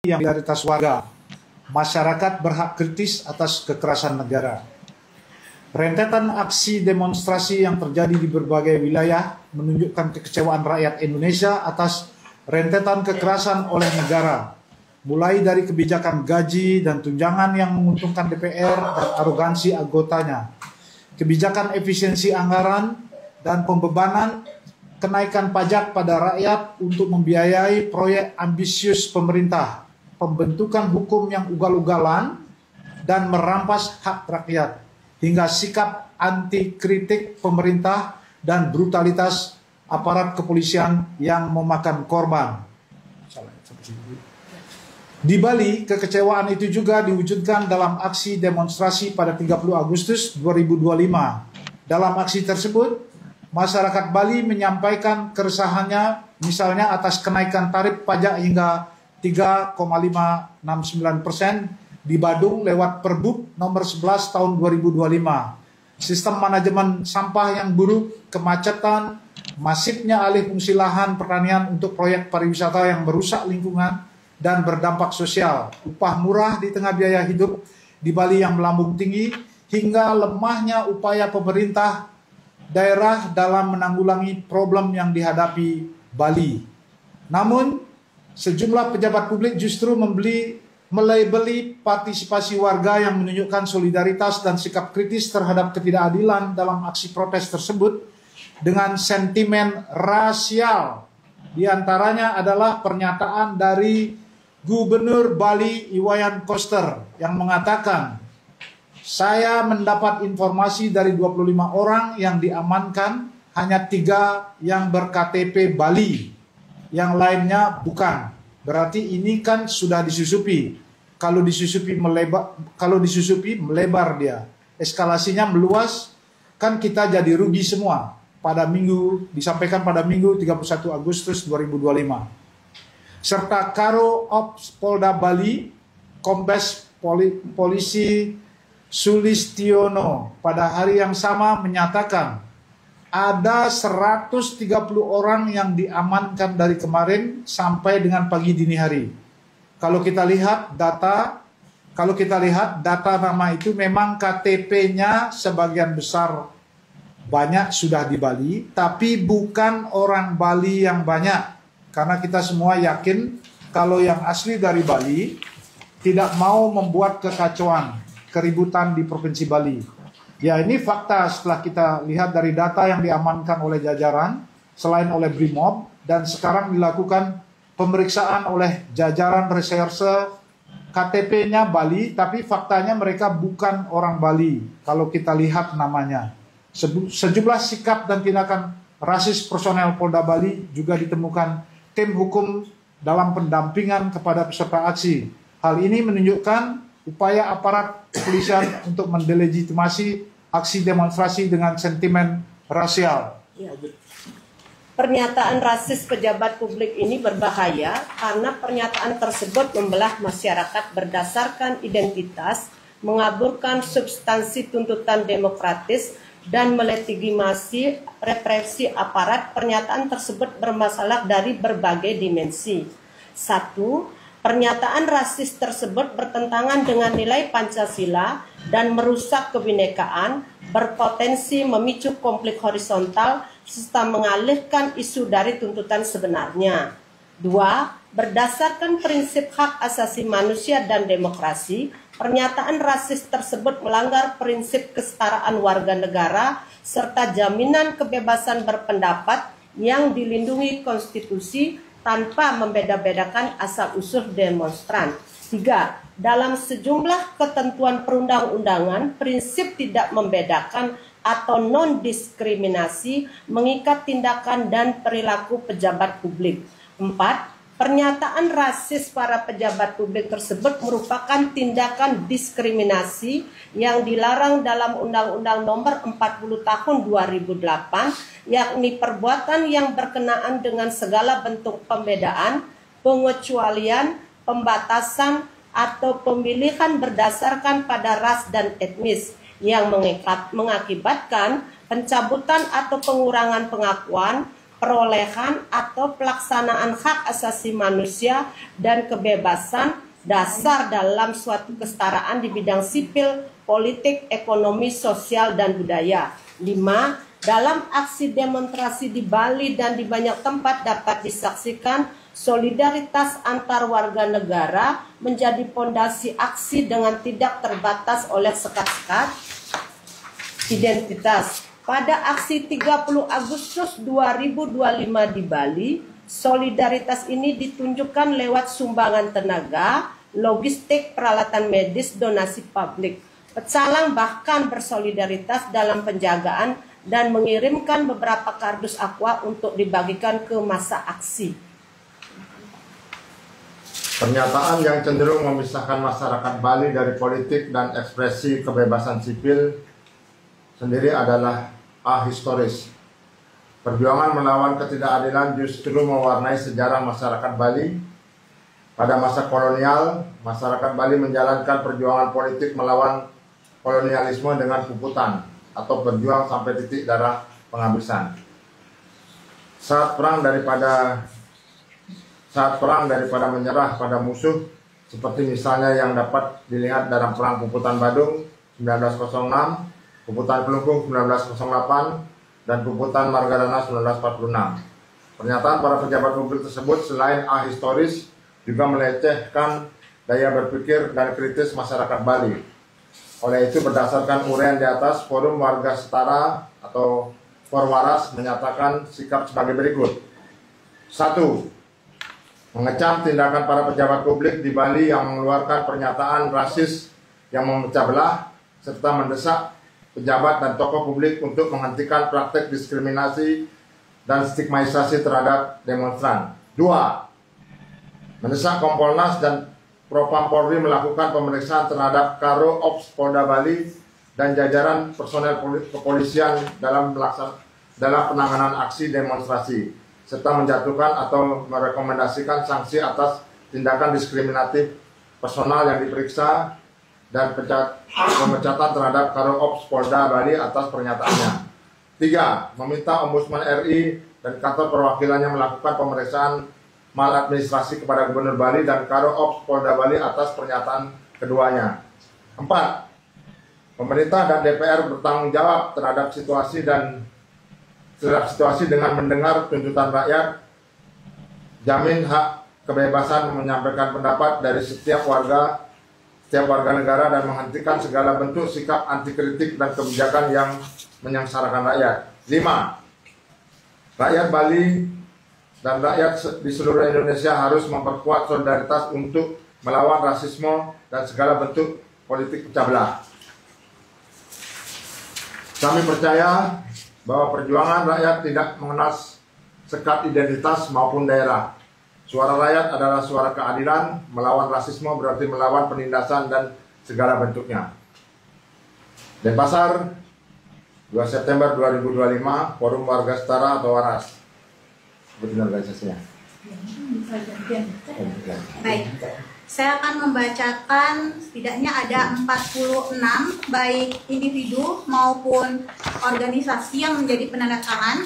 yang solidaritas warga, masyarakat berhak kritis atas kekerasan negara. Rentetan aksi demonstrasi yang terjadi di berbagai wilayah menunjukkan kekecewaan rakyat Indonesia atas rentetan kekerasan oleh negara, mulai dari kebijakan gaji dan tunjangan yang menguntungkan DPR dan arogansi anggotanya, kebijakan efisiensi anggaran dan pembebanan kenaikan pajak pada rakyat untuk membiayai proyek ambisius pemerintah, pembentukan hukum yang ugal-ugalan dan merampas hak rakyat, hingga sikap anti kritik pemerintah dan brutalitas aparat kepolisian yang memakan korban. Di Bali, kekecewaan itu juga diwujudkan dalam aksi demonstrasi pada 30 Agustus 2025. Dalam aksi tersebut, masyarakat Bali menyampaikan keresahannya misalnya atas kenaikan tarif pajak hingga 3,569% di Badung lewat Perbub nomor 11 tahun 2025. Sistem manajemen sampah yang buruk, kemacetan, masifnya alih fungsi lahan pertanian untuk proyek pariwisata yang merusak lingkungan dan berdampak sosial, upah murah di tengah biaya hidup di Bali yang melambung tinggi, hingga lemahnya upaya pemerintah daerah dalam menanggulangi problem yang dihadapi Bali. Namun, sejumlah pejabat publik justru melabeli partisipasi warga yang menunjukkan solidaritas dan sikap kritis terhadap ketidakadilan dalam aksi protes tersebut dengan sentimen rasial. Di antaranya adalah pernyataan dari Gubernur Bali Iwayan Koster yang mengatakan, "Saya mendapat informasi dari 25 orang yang diamankan, hanya 3 yang berKTP Bali, yang lainnya bukan. Berarti ini kan sudah disusupi. Kalau disusupi melebar dia. Eskalasinya meluas, kan kita jadi rugi semua." Disampaikan pada Minggu 31 Agustus 2025. Serta Karo Ops Polda Bali, Kombes Polisi Sulistiono pada hari yang sama menyatakan ada 130 orang yang diamankan dari kemarin sampai dengan pagi dini hari. Kalau kita lihat data nama itu memang KTP-nya sebagian besar banyak sudah di Bali, tapi bukan orang Bali yang banyak. Karena kita semua yakin kalau yang asli dari Bali tidak mau membuat kekacauan, keributan di Provinsi Bali. Ya, ini fakta setelah kita lihat dari data yang diamankan oleh jajaran, selain oleh Brimob, dan sekarang dilakukan pemeriksaan oleh jajaran reserse, KTP-nya Bali, tapi faktanya mereka bukan orang Bali, kalau kita lihat namanya. Sejumlah sikap dan tindakan rasis personel Polda Bali juga ditemukan tim hukum dalam pendampingan kepada peserta aksi. Hal ini menunjukkan upaya aparat kepolisian untuk mendelegitimasi aksi demonstrasi dengan sentimen rasial. Ya. Pernyataan rasis pejabat publik ini berbahaya karena pernyataan tersebut membelah masyarakat berdasarkan identitas, mengaburkan substansi tuntutan demokratis, dan melegitimasi represi aparat. Pernyataan tersebut bermasalah dari berbagai dimensi. 1. Pernyataan rasis tersebut bertentangan dengan nilai Pancasila dan merusak kebinekaan, berpotensi memicu konflik horizontal, serta mengalihkan isu dari tuntutan sebenarnya. 2. Berdasarkan prinsip hak asasi manusia dan demokrasi, pernyataan rasis tersebut melanggar prinsip kesetaraan warga negara serta jaminan kebebasan berpendapat yang dilindungi konstitusi tanpa membeda-bedakan asal-usul demonstran. 3. Dalam sejumlah ketentuan perundang-undangan, prinsip tidak membedakan atau non-diskriminasi mengikat tindakan dan perilaku pejabat publik. 4. Pernyataan rasis para pejabat publik tersebut merupakan tindakan diskriminasi yang dilarang dalam Undang-Undang Nomor 40 Tahun 2008, yakni perbuatan yang berkenaan dengan segala bentuk pembedaan, pengecualian, pembatasan, atau pemilihan berdasarkan pada ras dan etnis yang mengakibatkan pencabutan atau pengurangan pengakuan, perolehan atau pelaksanaan hak asasi manusia dan kebebasan dasar dalam suatu kesetaraan di bidang sipil, politik, ekonomi, sosial, dan budaya. 5. Dalam aksi demonstrasi di Bali dan di banyak tempat dapat disaksikan solidaritas antar warga negara menjadi pondasi aksi dengan tidak terbatas oleh sekat-sekat identitas. Pada aksi 30 Agustus 2025 di Bali, solidaritas ini ditunjukkan lewat sumbangan tenaga, logistik, peralatan medis, donasi publik. Pecalang bahkan bersolidaritas dalam penjagaan dan mengirimkan beberapa kardus aqua untuk dibagikan ke masa aksi. Pernyataan yang cenderung memisahkan masyarakat Bali dari politik dan ekspresi kebebasan sipil sendiri adalah ahistoris. Perjuangan melawan ketidakadilan justru mewarnai sejarah masyarakat Bali. Pada masa kolonial, masyarakat Bali menjalankan perjuangan politik melawan kolonialisme dengan puputan atau berjuang sampai titik darah penghabisan. Saat perang daripada menyerah pada musuh, seperti misalnya yang dapat dilihat dalam Perang Puputan Badung 1906, Puputan Kelungkung 1908, dan Puputan Margadana 1946. Pernyataan para pejabat publik tersebut selain ahistoris juga melecehkan daya berpikir dan kritis masyarakat Bali. Oleh itu, berdasarkan uraian di atas, Forum Warga Setara atau Forwaras menyatakan sikap sebagai berikut. 1. Mengecam tindakan para pejabat publik di Bali yang mengeluarkan pernyataan rasis yang memecah belah, serta mendesak pejabat dan tokoh publik untuk menghentikan praktek diskriminasi dan stigmatisasi terhadap demonstran. 2. Mendesak Kompolnas dan Propam Polri melakukan pemeriksaan terhadap Karo Ops Polda Bali dan jajaran personel kepolisian dalam penanganan aksi demonstrasi, serta menjatuhkan atau merekomendasikan sanksi atas tindakan diskriminatif personal yang diperiksa dan pemecatan terhadap Karo Ops Polda Bali atas pernyataannya. 3. Meminta Ombudsman RI dan kantor perwakilannya melakukan pemeriksaan maladministrasi kepada Gubernur Bali dan Karo Ops Polda Bali atas pernyataan keduanya. 4. Pemerintah dan DPR bertanggung jawab terhadap situasi dengan mendengar tuntutan rakyat, jamin hak kebebasan menyampaikan pendapat dari setiap warga negara, dan menghentikan segala bentuk sikap anti kritik dan kebijakan yang menyengsarakan rakyat. 5. Rakyat Bali dan rakyat di seluruh Indonesia harus memperkuat solidaritas untuk melawan rasisme dan segala bentuk politik pecah belah. Kami percaya bahwa perjuangan rakyat tidak mengenal sekat identitas maupun daerah. Suara rakyat adalah suara keadilan. Melawan rasisme berarti melawan penindasan dan segala bentuknya. Denpasar, 2 September 2025, Forum Warga Setara atau Waras. Betul organisasinya. Baik, saya akan membacakan setidaknya ada 46 baik individu maupun organisasi yang menjadi penanda tangan